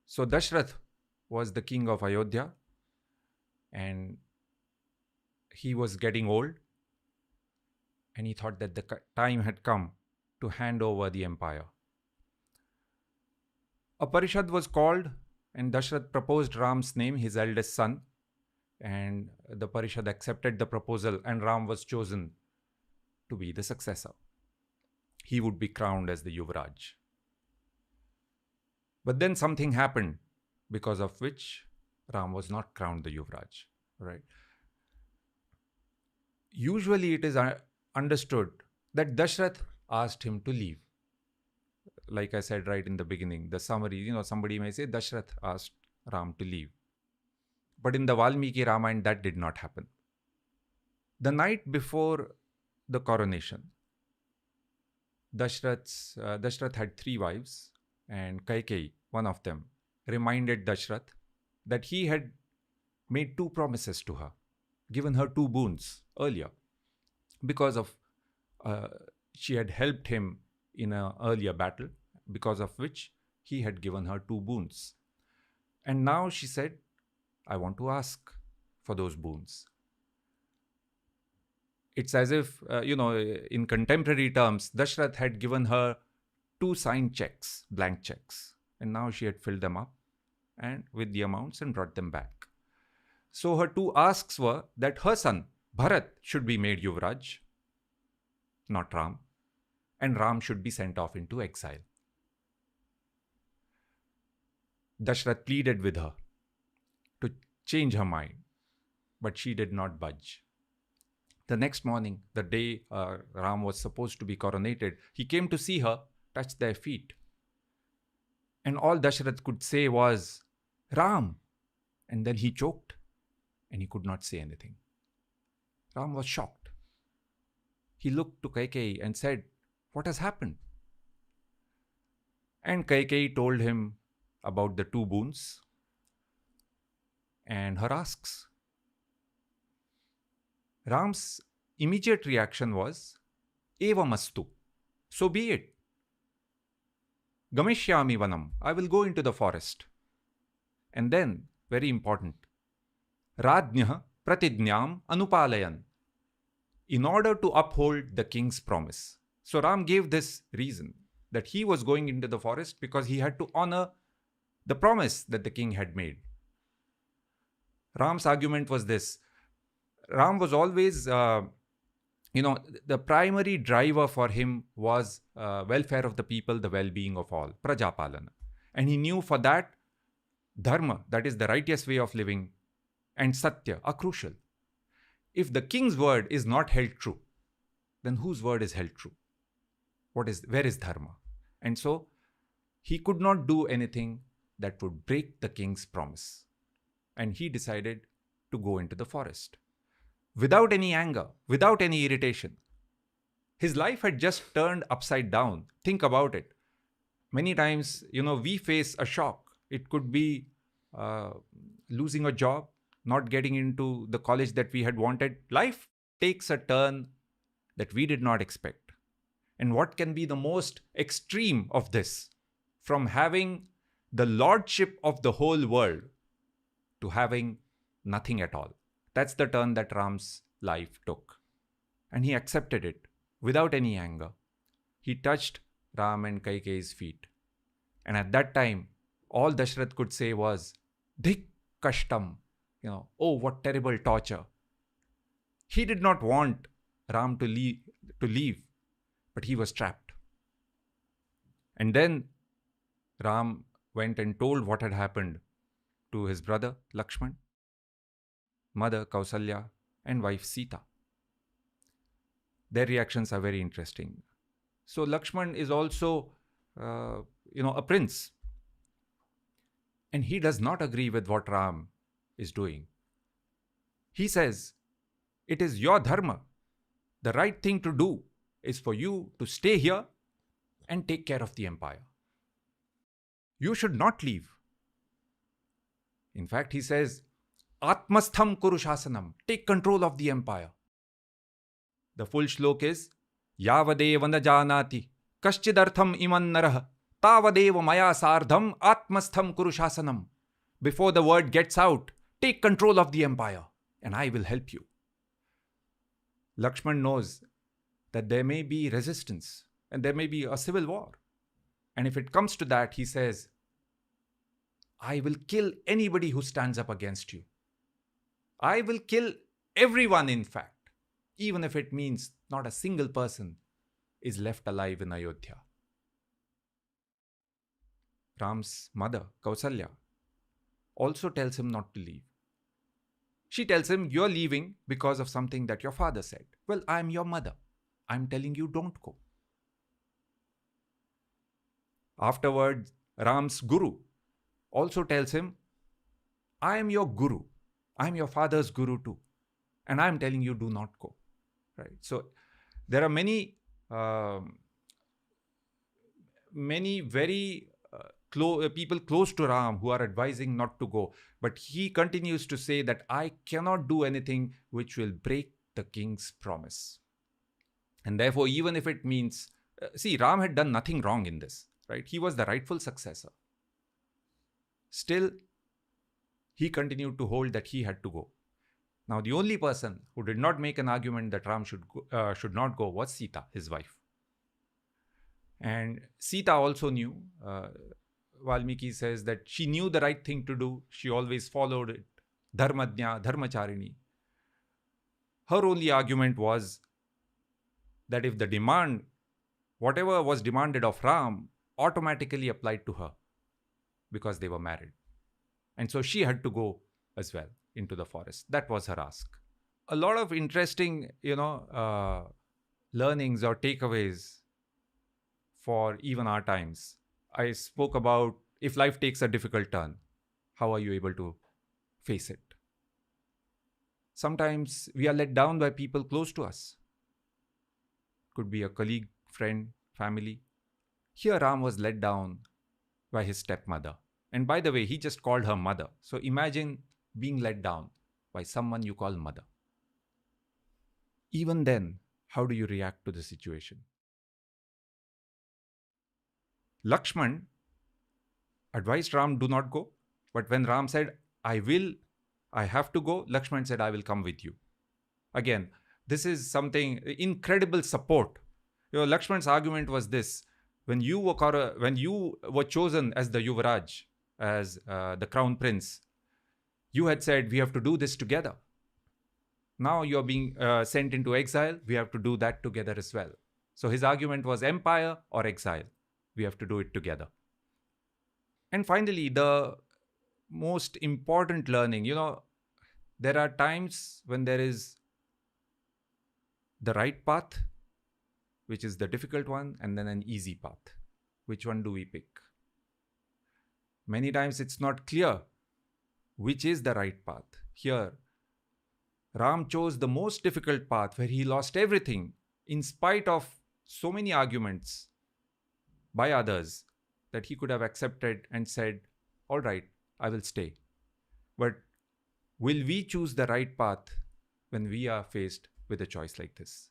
So Dashrath was the king of Ayodhya, and he was getting old, and he thought that the time had come to hand over the empire. A parishad was called, and Dashrath proposed Ram's name, his eldest son, and the parishad accepted the proposal, and Ram was chosen to be the successor. He would be crowned as the Yuvraj. But then something happened because of which Ram was not crowned the Yuvraj, right? Usually it is understood that Dashrath asked him to leave. Like I said right in the beginning, the summary, somebody may say Dashrath asked Ram to leave. But in the Valmiki Ramayana, that did not happen. The night before the coronation, Dashrath had 3 wives, and Kaikeyi, one of them, reminded Dashrath that he had made 2 promises to her, given her 2 boons earlier, because of she had helped him in an earlier battle, because of which he had given her 2 boons. And now she said, I want to ask for those boons. It's as if, in contemporary terms, Dashrath had given her 2 signed checks, blank checks, and now she had filled them up and with the amounts and brought them back. So her 2 asks were that her son, Bharat, should be made Yuvraj, not Ram, and Ram should be sent off into exile. Dashrath pleaded with her to change her mind, but she did not budge. The next morning, the day Ram was supposed to be coronated, he came to see her, touched their feet. And all Dashrath could say was, Ram! And then he choked and he could not say anything. Ram was shocked. He looked to Kaikeyi and said, what has happened? And Kaikeyi told him about the 2 boons and her asks. Ram's immediate reaction was, Evamastu, so be it. Gamishyami vanam, I will go into the forest. And then, very important, Rajnyah pratidnyam anupalayan, in order to uphold the king's promise. So Ram gave this reason, that he was going into the forest because he had to honor the promise that the king had made. Ram's argument was this. Ram was always, the primary driver for him was welfare of the people, the well-being of all, prajapalana. And he knew for that, dharma, that is the righteous way of living, and satya are crucial. If the king's word is not held true, then whose word is held true? Where is dharma? And so, he could not do anything that would break the king's promise. And he decided to go into the forest. Without any anger, without any irritation. His life had just turned upside down. Think about it. Many times, we face a shock. It could be losing a job, not getting into the college that we had wanted. Life takes a turn that we did not expect. And what can be the most extreme of this? From having the lordship of the whole world to having nothing at all. That's the turn that Ram's life took. And he accepted it without any anger. He touched Ram and Kaikeyi's feet. And at that time, all Dashrath could say was, Dik kashtam, oh, what terrible torture. He did not want Ram to leave, but he was trapped. And then Ram went and told what had happened to his brother Lakshman, mother Kausalya, and wife Sita. Their reactions are very interesting. So Lakshman is also, a prince. And he does not agree with what Ram is doing. He says, it is your dharma. The right thing to do is for you to stay here and take care of the empire. You should not leave. In fact, he says, Atmastham Kurushasanam, take control of the empire. The full shlok is, Yavadeva na janati, Kashchidartham iman narah, Tavadeva maya sardham atmastham kurushasanam. Before the word gets out, take control of the empire and I will help you. Lakshman knows that there may be resistance and there may be a civil war. And if it comes to that, he says, I will kill anybody who stands up against you. I will kill everyone, in fact, even if it means not a single person is left alive in Ayodhya. Ram's mother, Kausalya, also tells him not to leave. She tells him, you're leaving because of something that your father said. Well, I'm your mother. I'm telling you, don't go. Afterwards, Ram's guru also tells him, I am your guru. I'm your father's guru too. And I'm telling you, do not go. Right? So there are many very people close to Ram who are advising not to go. But he continues to say that I cannot do anything which will break the king's promise. And therefore, even if it means, Ram had done nothing wrong in this, right? He was the rightful successor. Still, he continued to hold that he had to go. Now, the only person who did not make an argument that Ram should not go was Sita, his wife. And Sita also knew, Valmiki says that she knew the right thing to do. She always followed it. Dharmajna, dharmacharini. Her only argument was that if the demand, whatever was demanded of Ram, automatically applied to her because they were married. And so she had to go as well into the forest. That was her ask. A lot of interesting, learnings or takeaways for even our times. I spoke about if life takes a difficult turn, how are you able to face it? Sometimes we are let down by people close to us. Could be a colleague, friend, family. Here Ram was let down by his stepmother. And by the way, he just called her mother. So imagine being let down by someone you call mother. Even then, how do you react to the situation? Lakshman advised Ram, do not go. But when Ram said, I have to go, Lakshman said, I will come with you. Again, this is something, incredible support. Lakshman's argument was this. When you were chosen as the Yuvraj, as the crown prince, you had said, we have to do this together. Now you're being sent into exile. We have to do that together as well. So his argument was empire or exile. We have to do it together. And finally, the most important learning, there are times when there is the right path, which is the difficult one, and then an easy path. Which one do we pick? Many times it's not clear which is the right path. Here, Ram chose the most difficult path where he lost everything in spite of so many arguments by others that he could have accepted and said, all right, I will stay. But will we choose the right path when we are faced with a choice like this?